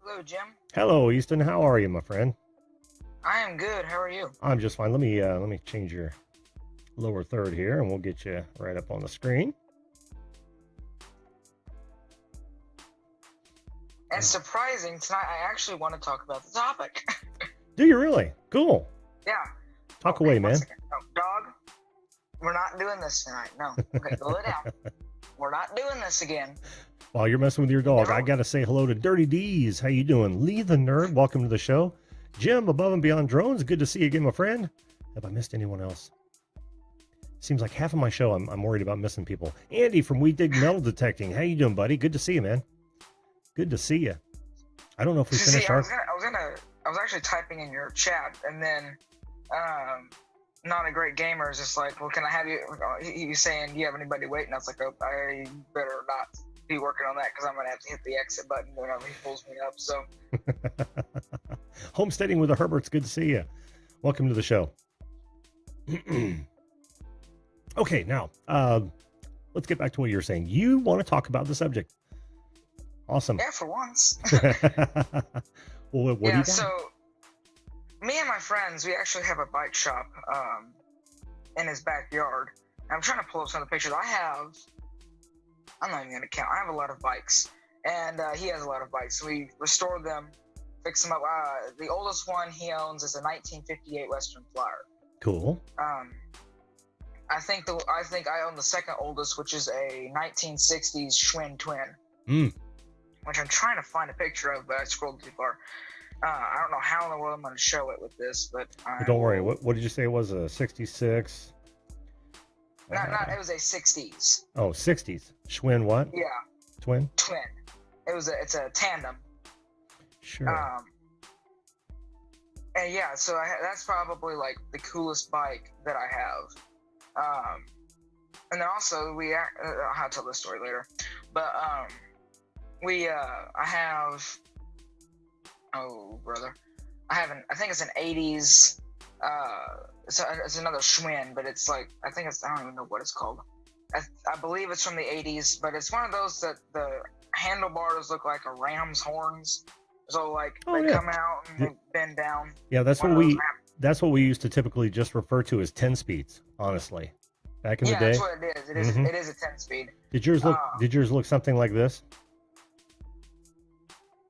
Hello, Jim. Hello, Easton. How are you, my friend? I am good. How are you? I'm just fine. Let me change your lower third here, and we'll get you right up on the screen. And surprising, tonight I actually want to talk about the topic. Do you really? Cool. Yeah. Talk away, man. No, dog, we're not doing this tonight. No. Okay, go lay down. We're not doing this again. While you're messing with your dog, I gotta say hello to Dirty D's. How you doing? Lee the Nerd, welcome to the show. Jim, Above and Beyond Drones, good to see you again, my friend. Have I missed anyone else? Seems like half of my show I'm worried about missing people. Andy from We Dig Metal Detecting. How you doing, buddy? Good to see you, man. Good to see you. I don't know if we finished our... I was actually typing in your chat, and then Not a Great Gamer is just like, well, can I have you? He's saying, do you have anybody waiting? I was like, oh, I better not be working on that because I'm going to have to hit the exit button whenever he pulls me up. So, Homesteading with the Herberts, good to see you. Welcome to the show. Okay, now, let's get back to what you're saying. You want to talk about the subject. Awesome. Yeah, for once. Well, what do you got? So me and my friends, we actually have a bike shop in his backyard. I'm trying to pull up some of the pictures. I'm not even going to count. I have a lot of bikes, and he has a lot of bikes. So we restore them, fix them up. The oldest one he owns is a 1958 Western Flyer. Cool. I think I own the second oldest, which is a 1960s Schwinn Twin. Which I'm trying to find a picture of, but I scrolled too far. I don't know how in the world I'm going to show it with this, but don't worry. What did you say it was? A 66? It was a 60s. Oh, 60s. Schwinn what? Yeah. Twin? Twin. It's a tandem. Sure. And yeah, so that's probably like the coolest bike that I have. And then also I'll have to tell this story later, but I have, oh brother, I think it's an 80s, it's another Schwinn, but it's like, I don't even know what it's called. I believe it's from the 80s, but it's one of those that the handlebars look like a ram's horns. So like come out and they bend down. Yeah, that's what we used to typically just refer to as 10 speeds, honestly. Back in the day. Yeah, that's what it is. It is a 10 speed. Did yours look something like this?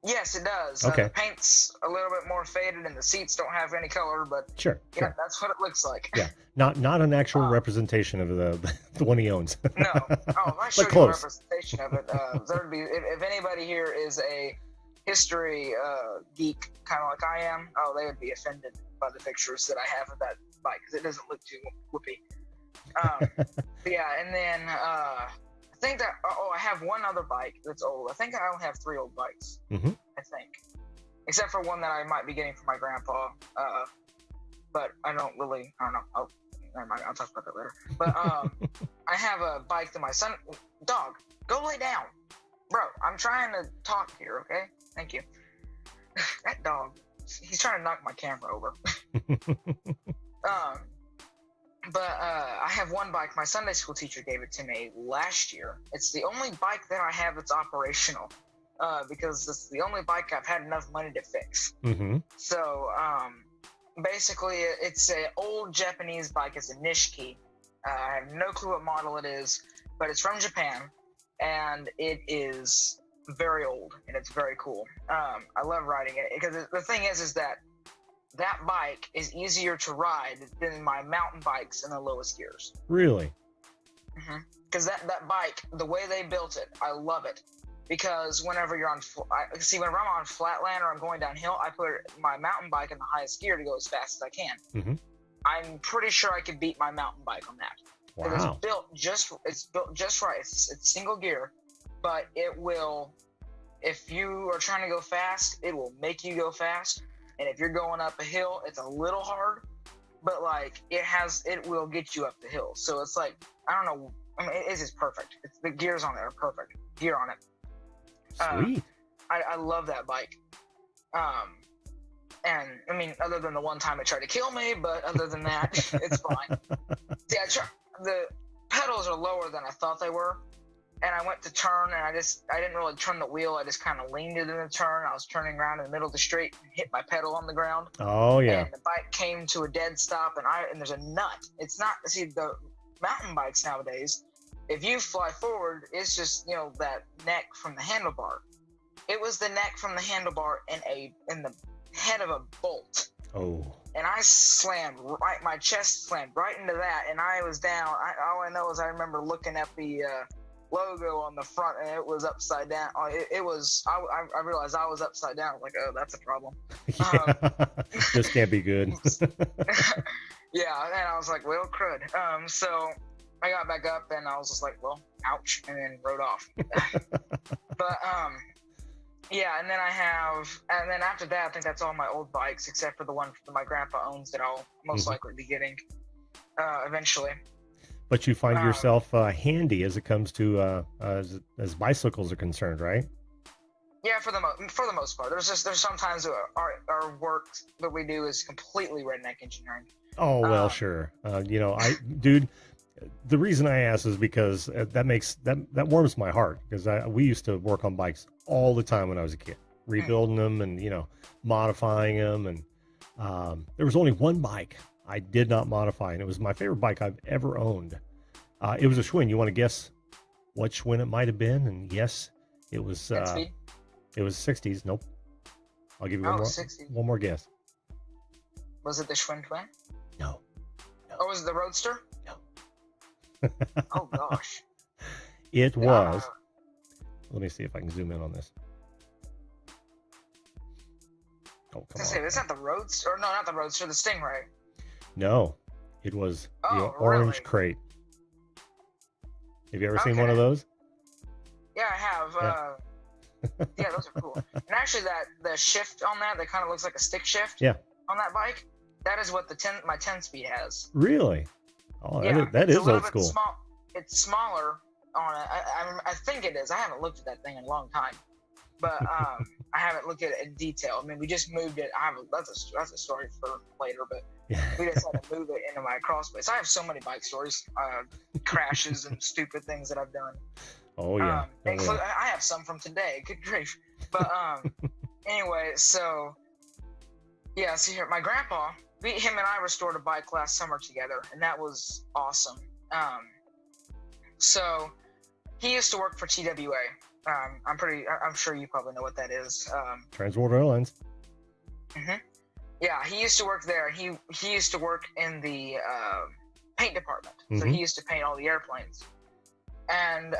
Yes, it does. Okay. The paint's a little bit more faded, and the seats don't have any color, but sure. That's what it looks like. Yeah, not an actual representation of the one he owns. No. Oh, I showed you a representation of it. There'd be if anybody here is a history geek, kind of like I am, they would be offended by the pictures that I have of that bike because it doesn't look too whoopee. Yeah, and then I think that I have one other bike that's old. I think I only have 3 old bikes. Mm-hmm. I think, except for one that I might be getting from my grandpa. But I don't know. Oh, never mind. I'll talk about that later. But I have a bike that my son. Dog, go lay down, bro. I'm trying to talk here. Okay, thank you. That dog. He's trying to knock my camera over. But I have one bike. My Sunday school teacher gave it to me last year. It's the only bike that I have that's operational because it's the only bike I've had enough money to fix. Mm-hmm. So basically, it's an old Japanese bike. It's a Nishiki. I have no clue what model it is, but it's from Japan, and it is very old, and it's very cool. I love riding it because the thing is that bike is easier to ride than my mountain bikes in the lowest gears. Really? Because that bike, the way they built it, I love it. Because whenever you're whenever I'm on flatland or I'm going downhill, I put my mountain bike in the highest gear to go as fast as I can. Mm-hmm. I'm pretty sure I could beat my mountain bike on that. Wow. It's built just right. It's single gear, but it will, if you are trying to go fast, it will make you go fast. And if you're going up a hill, it's a little hard, but like it will get you up the hill. So it's like, I don't know. I mean, it is just perfect. The gears on it are perfect. Gear on it. Sweet. I love that bike. And I mean, other than the one time it tried to kill me, but other than that, it's fine. See, the pedals are lower than I thought they were. and I went to turn, and I didn't really turn the wheel. I just kind of leaned it in the turn. I was turning around in the middle of the street and hit my pedal on the ground. Oh yeah. And the bike came to a dead stop, and there's a nut. It's not, see, the mountain bikes nowadays, if you fly forward, it's just, that neck from the handlebar. It was the neck from the handlebar in the head of a bolt. Oh. And I my chest slammed right into that, and I was down. All I know is I remember looking at the logo on the front, and it was upside down. I realized I was upside down. I was like, oh, that's a problem. Yeah. This can't be good. Yeah, and I was like, well, crud. So I got back up, and I was just like, well, ouch, and then rode off. But yeah, and then after that, I think that's all my old bikes, except for the one that my grandpa owns that I'll most likely be getting eventually. But you find yourself handy as it comes to as bicycles are concerned, right? Yeah, for the most part. There's sometimes our work that we do is completely redneck engineering. Oh well, sure. Dude, the reason I ask is because that warms my heart, because we used to work on bikes all the time when I was a kid, rebuilding them and modifying them. And there was only one bike I did not modify, and it was my favorite bike I've ever owned. It was a Schwinn. You want to guess what Schwinn it might have been? And yes, it was. It was 60s. Nope. I'll give you one more guess. Was it the Schwinn Twin? No. Oh, was it the Roadster? No. Oh gosh. It was. Let me see if I can zoom in on this. Oh, come on. Is that the Roadster? Or no, not the Roadster. The Stingray. No, it was the Orange Crate. Have you ever seen one of those? Yeah, I have. Yeah, those are cool. And actually, the shift on that kind of looks like a stick shift. Yeah. On that bike, that is what my 10-speed has. Really? Oh, yeah, that is old school. It's smaller on it. I think it is. I haven't looked at that thing in a long time, but I haven't looked at it in detail. I mean, we just moved it. That's a story for later, but we just had to move it into my crawl space. I have so many bike stories, crashes and stupid things that I've done. Oh yeah. I have some from today. Good grief. But anyway, so yeah. See here, my grandpa, him and I restored a bike last summer together, and that was awesome. So he used to work for TWA. I'm sure you probably know what that is. Transworld Airlines. Yeah, he used to work there. He used to work in the paint department, so he used to paint all the airplanes. And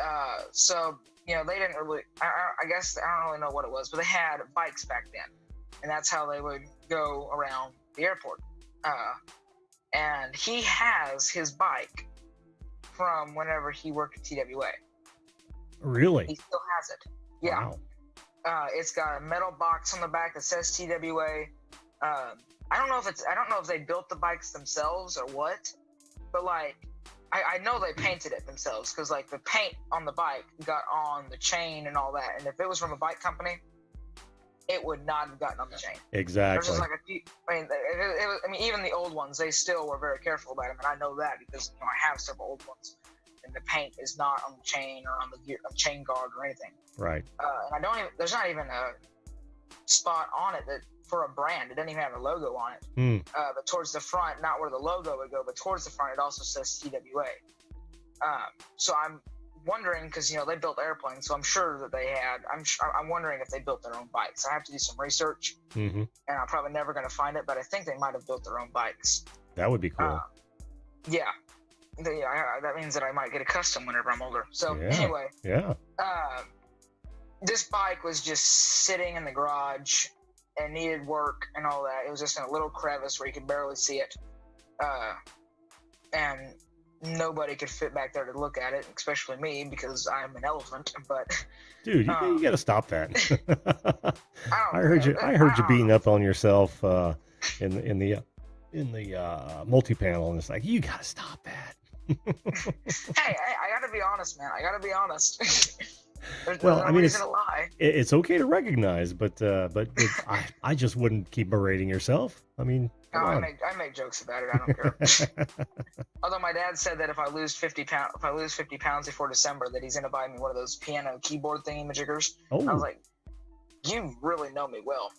so they didn't really. I guess I don't really know what it was, but they had bikes back then, and that's how they would go around the airport. And he has his bike from whenever he worked at TWA. Really? He still has it. Yeah. Wow. It's got a metal box on the back that says TWA. I don't know if they built the bikes themselves or what, but I know they painted it themselves, because the paint on the bike got on the chain and all that, and if it was from a bike company, it would not have gotten on the chain. Exactly. Even the old ones, they still were very careful about them, and I know that because I have several old ones, and the paint is not on the chain or on the chain guard or anything. Right. And there's not even a spot on it for a brand. It doesn't even have a logo on it. But towards the front, not where the logo would go, but towards the front, it also says TWA. So I'm wondering, because they built airplanes, so I'm sure that they had. I'm wondering if they built their own bikes. I have to do some research, and I'm probably never going to find it. But I think they might have built their own bikes. That would be cool. Yeah. That means that I might get a custom whenever I'm older. So anyway, this bike was just sitting in the garage and needed work and all that. It was just in a little crevice where you could barely see it. And nobody could fit back there to look at it, especially me, because I'm an elephant. But dude, you got to stop that. I heard you beating up on yourself in the multi-panel, and it's like, you got to stop that. Hey, I got to be honest, man. I got to be honest. There's Well, no I mean, reason to lie. it's okay to recognize, but I just wouldn't keep berating yourself. I mean, No, come on. I make jokes about it. I don't care. Although my dad said that if I lose 50 pounds before December, that he's gonna buy me one of those piano keyboard thingy majiggers. Oh. I was like, you really know me well.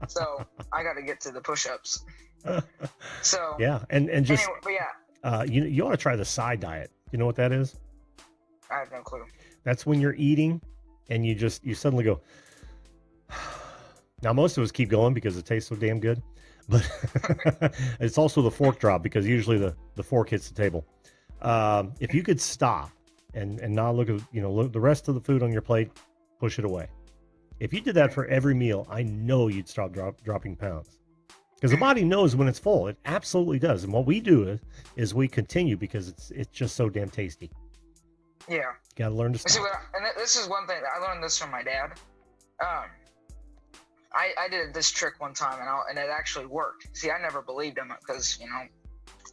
So I got to get to the push-ups. So yeah, and just anyway, but yeah, you ought to try the side diet. You know what that is? I have no clue. That's when you're eating and you suddenly go. Now most of us keep going because it tastes so damn good, but it's also the fork drop because usually the fork hits the table. If you could stop and not look at look the rest of the food on your plate, push it away. If you did that for every meal, I know you'd stop dropping pounds. Because the body knows when it's full. It absolutely does. And what we do is we continue because it's just so damn tasty. Yeah. Got to learn to stop. See, and this is one thing. I learned this from my dad. I did this trick one time, and it actually worked. See, I never believed him because,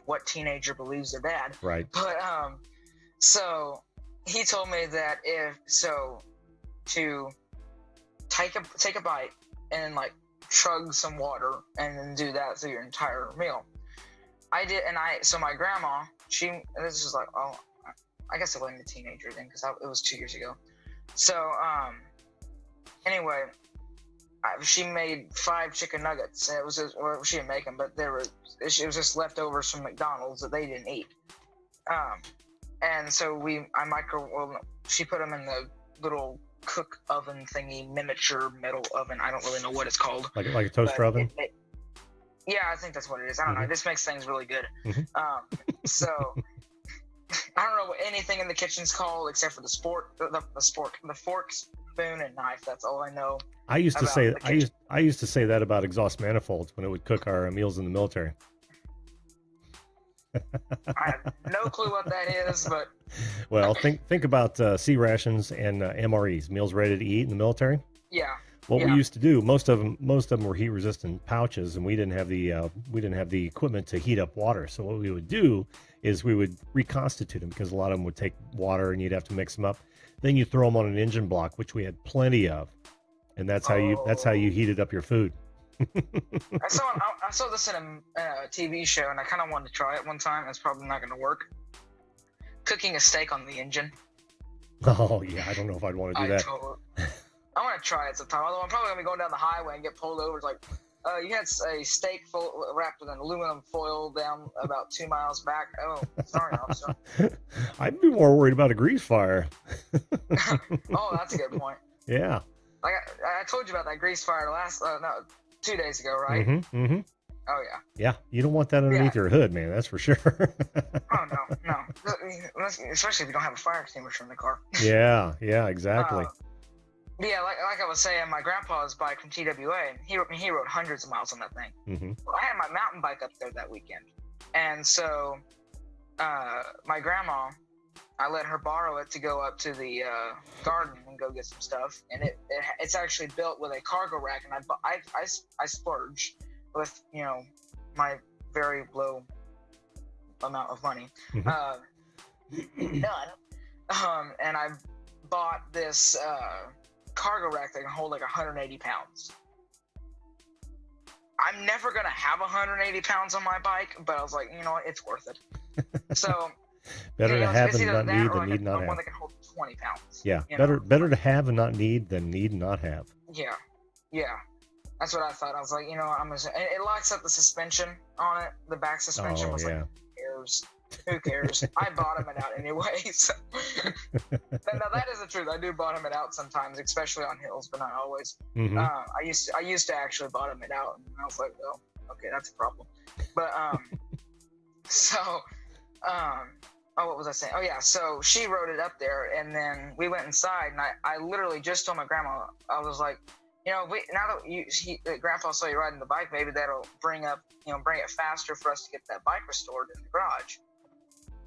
what teenager believes their dad? Right. But, so he told me that to take a bite and then, like, chug some water and then do that through your entire meal. I did, so my grandma, this is like, I guess I wasn't a teenager then because it was 2 years ago. So, anyway, she made 5 chicken nuggets. And it was she didn't make them, but it was just leftovers from McDonald's that they didn't eat. And so she put them in the little cook oven thingy, miniature metal oven. I don't really know what it's called. Like a toaster oven? Yeah, I think that's what it is. I don't know. This makes things really good. So I don't know what anything in the kitchen's called except for the fork, spoon, and knife. That's all I know. I used to say that about exhaust manifolds when it would cook our meals in the military. I have no clue what that is, but well, think about C rations and MREs, meals ready to eat in the military. Yeah. What we used to do, most of them were heat resistant pouches, and we didn't have the equipment to heat up water. So what we would do is we would reconstitute them because a lot of them would take water and you'd have to mix them up. Then you throw them on an engine block, which we had plenty of, and that's how you heated up your food. I saw this in a TV show, and I kind of wanted to try it one time. It's probably not going to work. Cooking a steak on the engine. Oh yeah, I don't know if I'd want to do that. I want to try it sometime. Although I'm probably going to be going down the highway and get pulled over. It's like, you had a steak wrapped in aluminum foil down about 2 miles back. Oh, sorry, officer. I'd be more worried about a grease fire. Oh, that's a good point. Yeah. Like I told you about that grease fire 2 days ago, right? Mm-hmm. Oh yeah. Yeah, you don't want that underneath your hood, man. That's for sure. Oh no. Especially if you don't have a fire extinguisher in the car. Yeah, exactly. Yeah, like I was saying, my grandpa's bike from TWA, he rode hundreds of miles on that thing. Mm-hmm. Well, I had my mountain bike up there that weekend, and so my grandma, I let her borrow it to go up to the garden and go get some stuff, and it's actually built with a cargo rack, and I splurged with my very low amount of money, Mm-hmm. none, and I bought this cargo rack that can hold like 180 pounds. I'm never gonna have 180 pounds on my bike, but I was like, you know what, it's worth it. So better to have and not need than need not have. One that can hold 20 pounds. Yeah, better to have and not need than need and not have. Yeah. That's what I thought. I was like, it locks up the suspension on it. The back suspension was like, who cares? I bottom it out anyway. So. Now that is the truth. I do bottom it out sometimes, especially on hills, but not always. Mm-hmm. I used to actually bottom it out, and I was like, oh, okay, that's a problem. But what was I saying? Oh yeah, so she rode it up there, and then we went inside, and I literally just told my grandma, I was like, now that Grandpa saw you riding the bike, maybe that'll bring it faster for us to get that bike restored in the garage.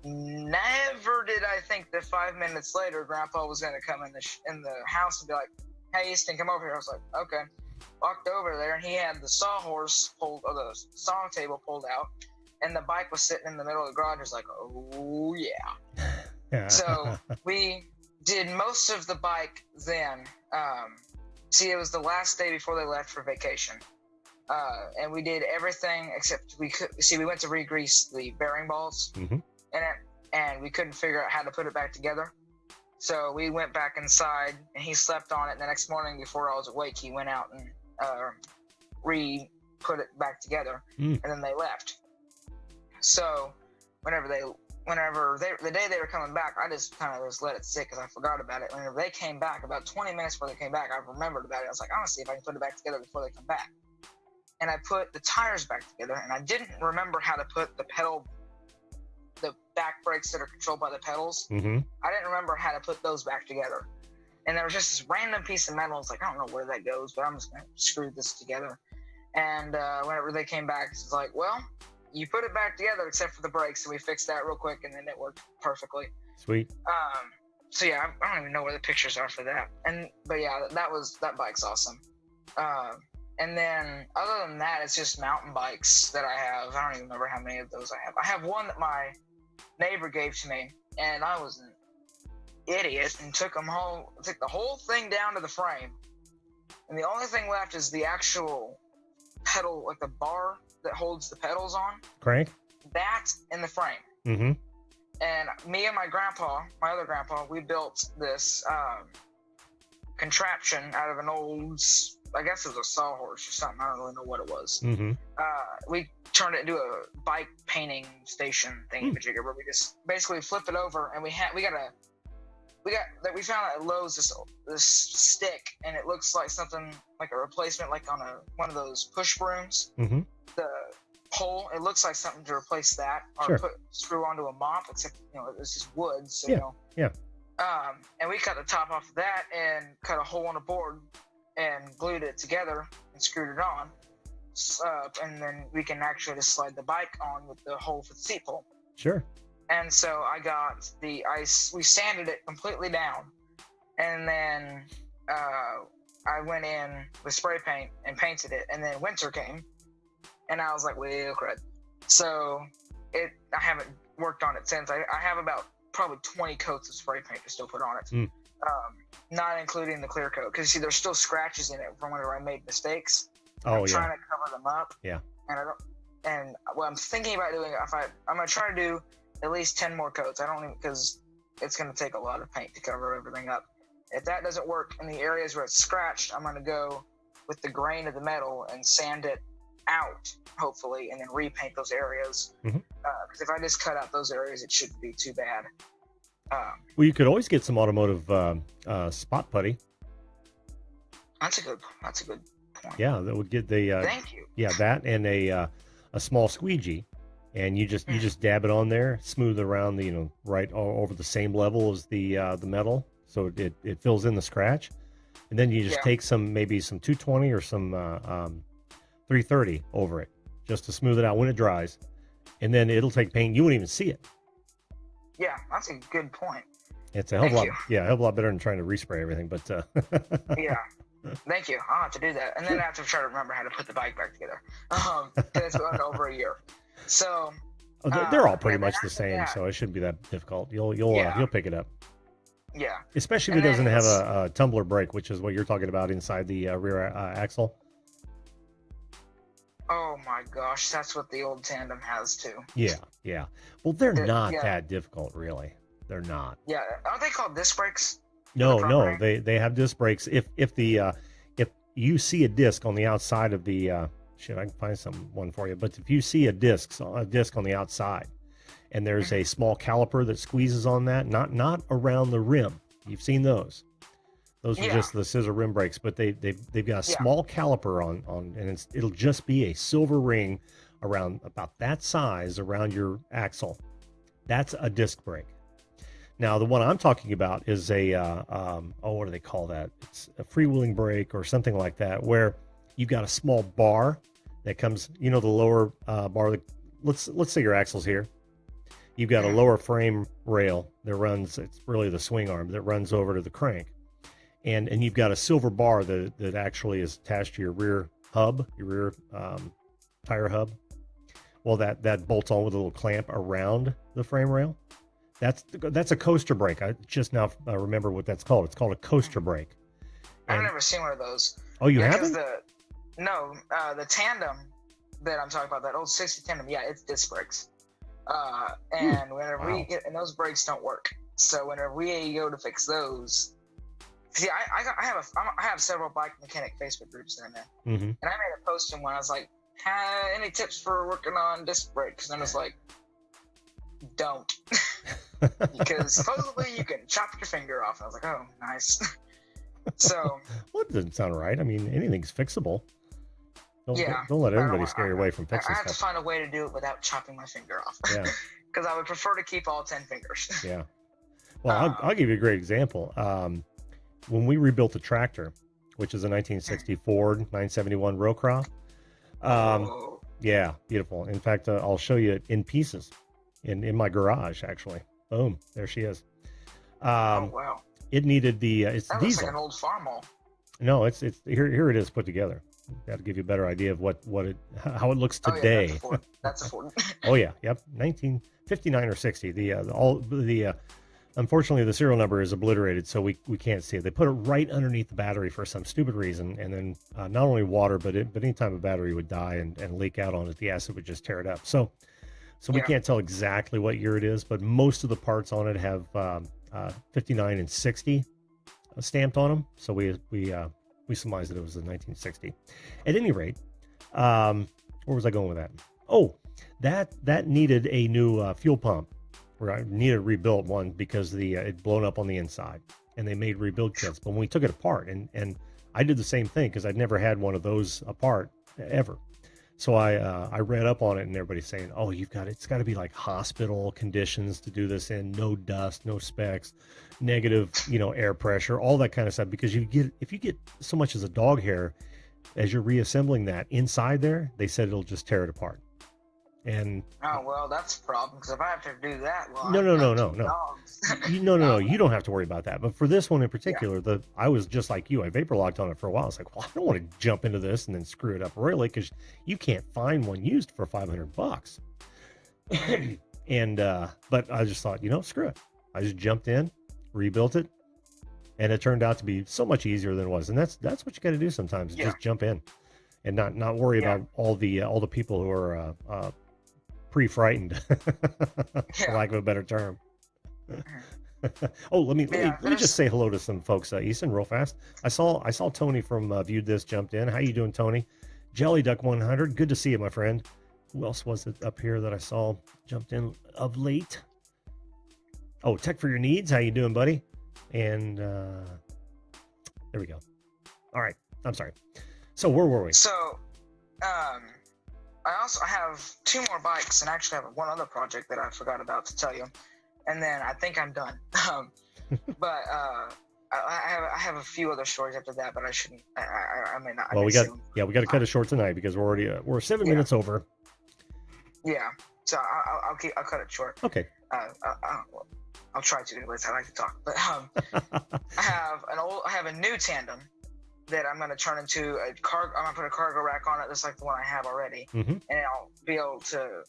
Never did I think that 5 minutes later, Grandpa was going to come in the house and be like, "Hey, Easton, come over here." I was like, "Okay." Walked over there, and he had the sawhorse the saw table pulled out, and the bike was sitting in the middle of the garage. I was like, "Oh yeah." So we did most of the bike then. See, it was the last day before they left for vacation. And we did everything except we went to re-grease the bearing balls Mm-hmm. and we couldn't figure out how to put it back together. So we went back inside and he slept on it. And the next morning before I was awake, he went out and put it back together, and then they left. So whenever the day they were coming back, I just kind of let it sit because I forgot about it. Whenever they came back, about 20 minutes before they came back, I remembered about it. I was like, I want to see if I can put it back together before they come back. And I put the tires back together, and I didn't remember how to put the back brakes that are controlled by the pedals. Mm-hmm. I didn't remember how to put those back together. And there was just this random piece of metal. It's like, I don't know where that goes, but I'm just going to screw this together. And whenever they came back, it's like, well, you put it back together except for the brakes. So we fixed that real quick, and then it worked perfectly. Sweet. So yeah, I don't even know where the pictures are for that. But yeah, that bike's awesome. And then other than that, it's just mountain bikes that I have. I don't even remember how many of those I have. I have one that my neighbor gave to me, and I was an idiot and took the whole thing down to the frame. And the only thing left is the actual pedal, like the bar that holds the pedals on. Crank? That in the frame. Mm-hmm. And me and my other grandpa, we built this contraption out of an old, I guess it was a sawhorse or something. I don't really know what it was. Mm-hmm. We turned it into a bike painting station thing, where we just basically flip it over, and we found at Lowe's this stick, and it looks like something like a replacement, like on one of those push brooms. Mm-hmm. The pole, it looks like something to replace that, or Sure. screw onto a mop, except it's just wood. So Yeah. and we cut the top off of that and cut a hole in the board and glued it together and screwed it on. And then we can actually just slide the bike on with the hole for the seat pole. Sure. And so I got we sanded it completely down. And then I went in with spray paint and painted it. And then winter came. And I was like, well, crud. So I haven't worked on it since. I have about probably 20 coats of spray paint to still put on it. Not including the clear coat. Because, there's still scratches in it from whenever I made mistakes. I'm trying to cover them up. Yeah. And what I'm thinking about doing, I'm going to try to do at least 10 more coats. Because it's going to take a lot of paint to cover everything up. If that doesn't work in the areas where it's scratched, I'm going to go with the grain of the metal and sand it out, hopefully, and then repaint those areas. Because if I just cut out those areas, it shouldn't be too bad. Well, you could always get some automotive spot putty. That's a good point. Yeah, that would get the Thank you. Yeah, that and a small squeegee, and you just dab it on there, smooth it around the right all over the same level as the metal, so it fills in the scratch, and then you just take maybe some 220 or some 330 over it just to smooth it out when it dries, and then it'll take paint. You won't even see it. Yeah, that's a good point. It's a hell of a lot better than trying to respray everything. But yeah, thank you. I'll have to do that, and then I have to try to remember how to put the bike back together. It's been over a year, so they're all pretty much the same, so it shouldn't be that difficult. You'll pick it up. Yeah, especially if it doesn't have a tumbler brake, which is what you're talking about inside the rear axle. Oh my gosh, that's what the old tandem has too. Yeah. Well, they're not that difficult, really. They're not. Yeah, aren't they called disc brakes? No, they have disc brakes. If you see a disc on the outside of the I can find one for you. But if you see a disc on the outside, and there's a small caliper that squeezes on that, not around the rim. You've seen those. Those are just the scissor rim brakes, but they've got a small caliper on, and it'll just be a silver ring around about that size around your axle. That's a disc brake. Now, the one I'm talking about is what do they call that? It's a freewheeling brake or something like that, where you've got a small bar that comes, the lower bar. Let's say your axle's here. You've got a lower frame rail that runs. It's really the swing arm that runs over to the crank. And you've got a silver bar that actually is attached to your rear hub, your rear tire hub. Well, that bolts on with a little clamp around the frame rail. That's a coaster brake. I just now remember what that's called. It's called a coaster brake. I've never seen one of those. Oh, you haven't? The tandem that I'm talking about, that old 60 tandem, yeah, it's disc brakes. And whenever and those brakes don't work. So whenever we go to fix those, see, I have several bike mechanic Facebook groups that I'm in, and I made a post in one. I was like, any tips for working on disc brakes? And I was like, don't, because supposedly you can chop your finger off. And I was like, oh, nice. So, well, that doesn't sound right. I mean, anything's fixable. Don't let everybody scare you away from fixing I have stuff. to find a way to do it without chopping my finger off. Yeah. Because I would prefer to keep all 10 fingers. Yeah. Well, I'll give you a great example. When we rebuilt the tractor, which is a 1960 Ford 971 Rocraw. Yeah, beautiful. In fact, I'll show you it in pieces in my garage, actually. Boom, there she is. Oh, wow. It needed it's that diesel. Looks like an old Farmall. No, it's here it is put together. That'll give you a better idea of how it looks today. Oh, yeah, that's a Ford. Oh yeah, yep, 1959 or 60. Unfortunately, the serial number is obliterated, so we can't see it. They put it right underneath the battery for some stupid reason, and then not only water, but anytime a battery would die and leak out on it, the acid would just tear it up. So we can't tell exactly what year it is, but most of the parts on it have 59 and 60 stamped on them. So we surmised that it was a 1960. At any rate, where was I going with that? Oh, that needed a new fuel pump. Where I needed a rebuilt one because it blown up on the inside, and they made rebuild kits. But when we took it apart, and I did the same thing because I'd never had one of those apart ever. So I read up on it, and everybody's saying, "Oh, it's got to be like hospital conditions to do this in, no dust, no specks, negative, air pressure, all that kind of stuff." Because if you get so much as a dog hair as you're reassembling that inside there, they said it'll just tear it apart. And oh, well, that's a problem, because if I have to do that, well, no. No, you don't have to worry about that. But for this one in particular, I was just like you. I vapor locked on it for a while. I was like, well, I don't want to jump into this and then screw it up royally, because you can't find one used for $500. And but I just thought, screw it. I just jumped in, rebuilt it, and it turned out to be so much easier than it was. And that's what you got to do sometimes. Just jump in and not worry about all the people who are pre-frightened, for lack of a better term. Oh, let me just say hello to some folks. Easton, real fast. I saw Tony from Viewed This jumped in. How you doing, Tony? Jelly Duck 100. Good to see you, my friend. Who else was it up here that I saw jumped in of late? Oh, Tech for Your Needs. How you doing, buddy? And there we go. All right. I'm sorry. So where were we? So, I have 2 more bikes, and actually have one other project that I forgot about to tell you, and then I think I'm done. But I have a few other stories after that, but I shouldn't. I may not. Well, we got to cut it short tonight because we're 7 minutes over. Yeah, so I'll cut it short. Okay. I'll try to, anyways. I like to talk, but I have a new tandem that I'm going to turn into a cargo. I'm going to put a cargo rack on it, just like the one I have already, and I'll be able to.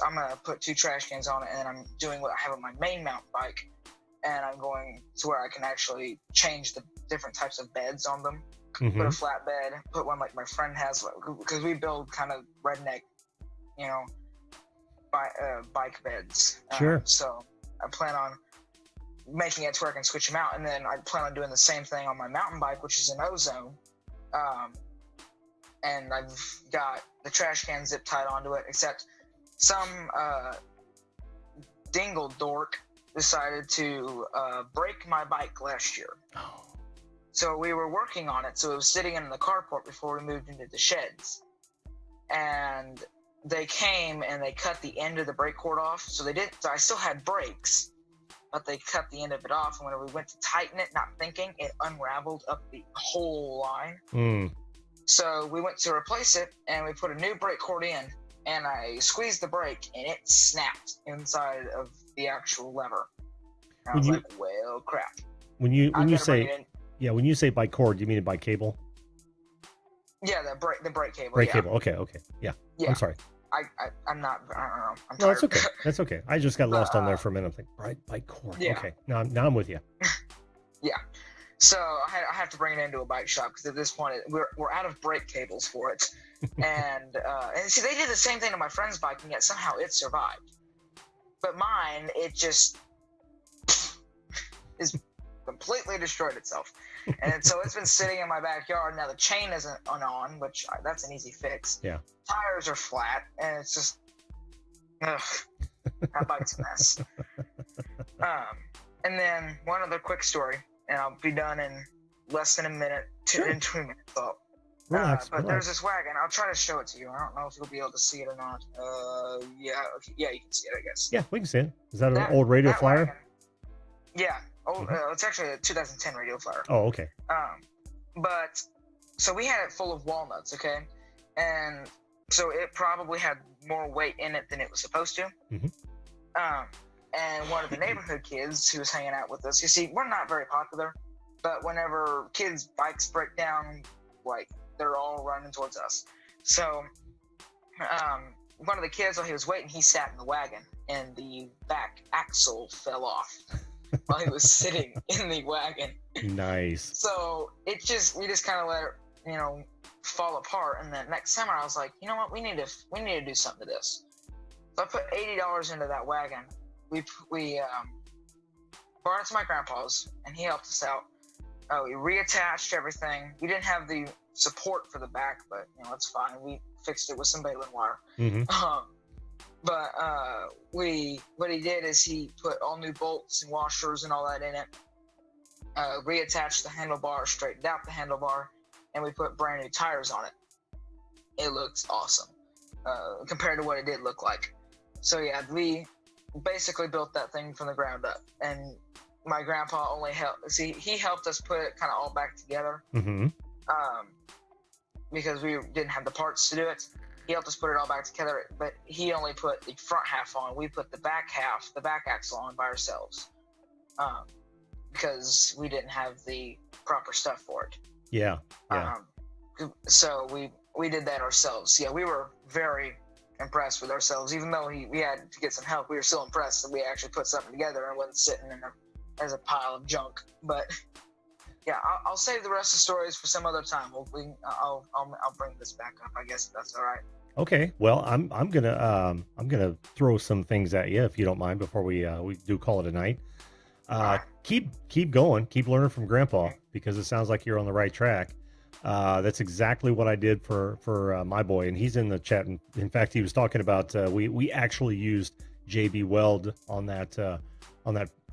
I'm going to put 2 trash cans on it, and I'm doing what I have on my main mountain bike, and I'm going to where I can actually change the different types of beds on them. Put a flat bed, put one like my friend has, because we build kind of redneck, bike beds. Sure. So I plan on making it to where I can switch them out, and then I plan on doing the same thing on my mountain bike, which is an ozone. And I've got the trash can zip tied onto it, except some dingle dork decided to break my bike last year. Oh. So we were working on it, so it was sitting in the carport before we moved into the sheds. And they came and they cut the end of the brake cord off. So I still had brakes, but they cut the end of it off. And when we went to tighten it, not thinking, it unraveled up the whole line. So we went to replace it, and we put a new brake cord in, and I squeezed the brake, and it snapped inside of the actual lever. And I was like, well, crap. When you say by cord, do you mean by cable? Yeah, the brake cable. Brake cable. Okay. Yeah. I'm sorry. I'm not. I don't know. I'm No, tired. that's okay. That's okay. I just got But, lost on there for a minute. I'm like, bright bike cord. Yeah. Okay, now I'm with you. Yeah. So I have to bring it into a bike shop because at this point we're out of brake cables for it, and see they did the same thing to my friend's bike and yet somehow it survived, but mine it just is completely destroyed itself, and so it's been sitting in my backyard. Now the chain isn't on, which that's an easy fix. Yeah. Tires are flat, and it's just, ugh, that bike's a mess. And then one other quick story, and I'll be done in less than a minute, Sure. in 2 minutes. So, Relax. but there's this wagon. I'll try to show it to you. I don't know if you'll be able to see it or not. Yeah, okay. Yeah, you can see it, I guess. Yeah, we can see it. Is that an old radio flyer? Wagon, yeah. Oh, it's actually a 2010 radio flyer. Oh, okay. But so we had it full of walnuts, okay, and so it probably had more weight in it than it was supposed to. Mm-hmm. And one of the neighborhood kids who was hanging out with us, you see, we're not very popular, but whenever kids' bikes break down, like, they're all running towards us. So one of the kids, while he was waiting, he sat in the wagon, and the back axle fell off while he was sitting in the wagon. Nice. So we just kind of let it, fall apart. And then next summer, I was like, you know what, we need to do something to this. So I put $80 into that wagon. We brought it to my grandpa's, and he helped us out. We reattached everything. We didn't have the support for the back, but it's fine. We fixed it with some baling wire. Mm-hmm. But what he did is he put all new bolts and washers and all that in it. Reattached the handlebar, straightened out the handlebar, and we put brand new tires on it. It looks awesome compared to what it did look like. So yeah, we basically built that thing from the ground up, and my grandpa only he helped us put it kind of all back together. Mm-hmm. Because we didn't have the parts to do it. He helped us put it all back together, but he only put the front half on. We put the back half, the back axle on by ourselves, because we didn't have the proper stuff for it. Yeah. So we did that ourselves. Yeah, we were very impressed with ourselves. Even though we had to get some help, we were still impressed that we actually put something together and wasn't sitting as a pile of junk. But yeah, I'll save the rest of the stories for some other time. I'll bring this back up, I guess, if that's all right. Okay. Well, I'm gonna throw some things at you if you don't mind before we do call it a night. Right. Keep going. Keep learning from Grandpa, because it sounds like you're on the right track. That's exactly what I did for my boy, and he's in the chat. And in fact, he was talking about we actually used JB Weld on that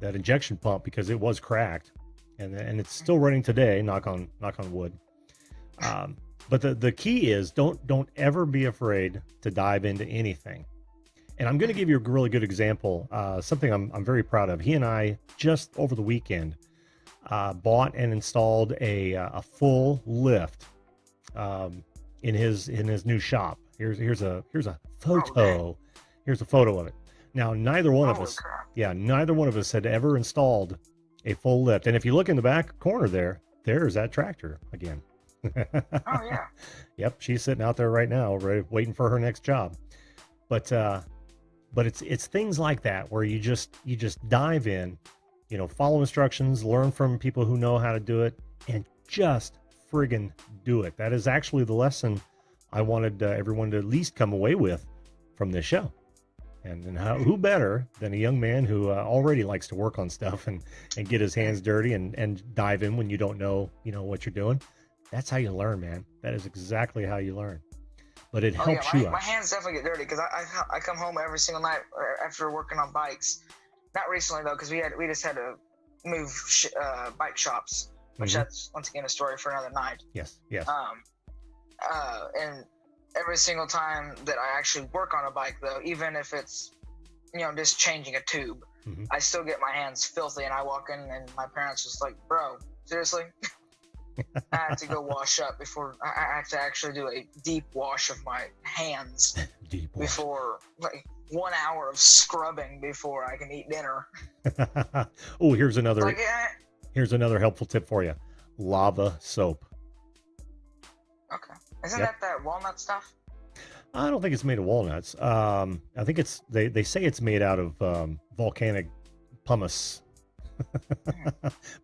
injection pump because it was cracked, and it's still running today. Knock on wood. But the key is don't ever be afraid to dive into anything. And I'm going to give you a really good example. Something I'm very proud of. He and I just over the weekend bought and installed a full lift in his new shop. Here's a photo. Okay. Here's a photo of it. Now neither one of Holy us crap. had ever installed a full lift. And if you look in the back corner there's that tractor again. Oh yeah. Yep, she's sitting out there right now, waiting for her next job. But it's things like that where you just dive in, follow instructions, learn from people who know how to do it, and just friggin' do it. That is actually the lesson I wanted everyone to at least come away with from this show. And who better than a young man who already likes to work on stuff and get his hands dirty and dive in when you don't know, what you're doing. That's how you learn, man. That is exactly how you learn. But it helps you out. My hands definitely get dirty because I come home every single night after working on bikes. Not recently though, because we just had to move bike shops, which that's once again a story for another night. Yes. And every single time that I actually work on a bike though, even if it's just changing a tube, I still get my hands filthy, and I walk in and my parents just like, bro, seriously? I have to go wash up before I have to actually do a deep wash of my hands before 1 hour of scrubbing before I can eat dinner. Oh, here's another helpful tip for you. Lava soap. Okay. Isn't that walnut stuff? I don't think it's made of walnuts. I think they say it's made out of volcanic pumice.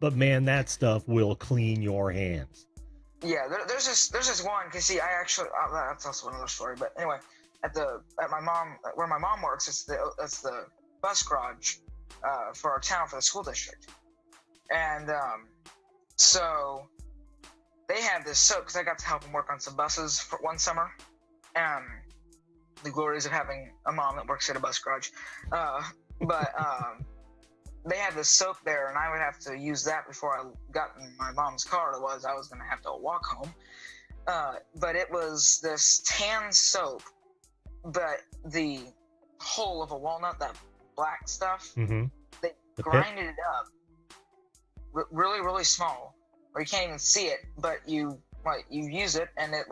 But man, that stuff will clean your hands. Yeah, there's this one. Cause see, I actually that's also another story. But anyway, at my mom where my mom works, it's the bus garage for our town for the school district, and so they have this soap because I got to help them work on some buses for one summer. The glories of having a mom that works at a bus garage, but they had this soap there, and I would have to use that before I got in my mom's car. Otherwise, I was going to have to walk home. But it was this tan soap, but the whole of a walnut, that black stuff, they grinded it up really, really small, where you can't even see it, but you use it, and it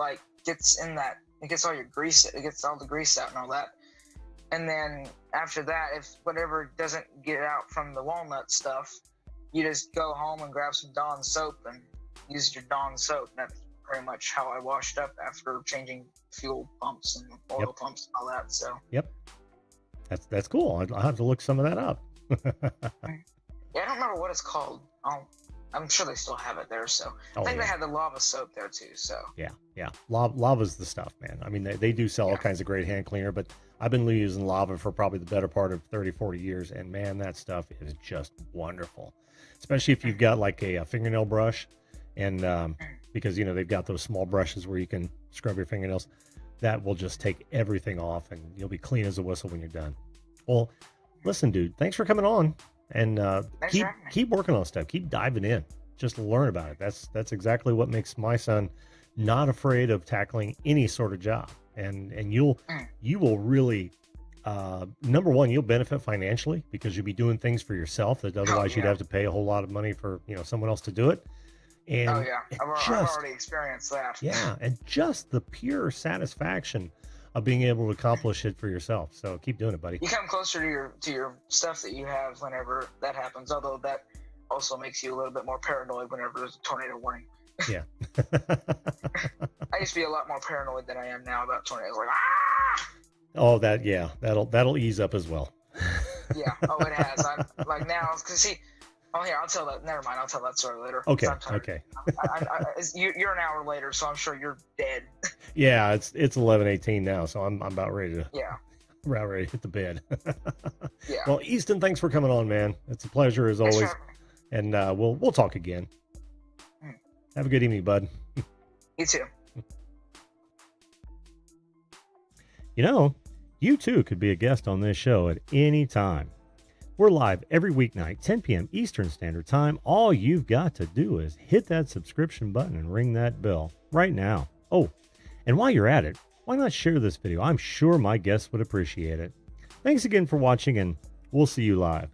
gets in that, it gets all your grease, it gets all the grease out and all that. And then after that, if whatever doesn't get out from the walnut stuff, you just go home and grab some Dawn soap and use your Dawn soap. That's pretty much how I washed up after changing fuel pumps and oil pumps and all that. So that's cool. I'll have to look some of that up. Yeah, I don't remember what it's called. I'm sure they still have it there. So I think they had the lava soap there too. So yeah, lava's the stuff, man. I mean, they do sell all kinds of great hand cleaner, but I've been using lava for probably the better part of 30-40 years, and man, that stuff is just wonderful, especially if you've got like a fingernail brush, and because they've got those small brushes where you can scrub your fingernails. That will just take everything off, and you'll be clean as a whistle when you're done. Well, listen, dude, thanks for coming on, and keep working on stuff. Keep diving in. Just learn about it. That's exactly what makes my son not afraid of tackling any sort of job. And you will really, number one, you'll benefit financially because you'll be doing things for yourself that otherwise you'd have to pay a whole lot of money for someone else to do it. And I've already experienced that. Yeah, and just the pure satisfaction of being able to accomplish it for yourself. So keep doing it, buddy. You come closer to your stuff that you have whenever that happens. Although that also makes you a little bit more paranoid whenever there's a tornado warning. Yeah. I used to be a lot more paranoid than I am now about tornadoes. Like, ah! Oh, that'll ease up as well. Yeah. Oh, it has. I'm like now, because see, here, I'll tell that. Never mind. I'll tell that story later. Okay. Okay. You're an hour later, so I'm sure you're dead. Yeah, it's 11:18 now, so I'm about ready to. Yeah. About ready to hit the bed. Yeah. Well, Easton, thanks for coming on, man. It's a pleasure as always. And we'll talk again. Have a good evening, bud. You too. You too could be a guest on this show at any time. We're live every weeknight, 10 p.m. Eastern Standard Time. All you've got to do is hit that subscription button and ring that bell right now. Oh, and while you're at it, why not share this video? I'm sure my guests would appreciate it. Thanks again for watching, and we'll see you live.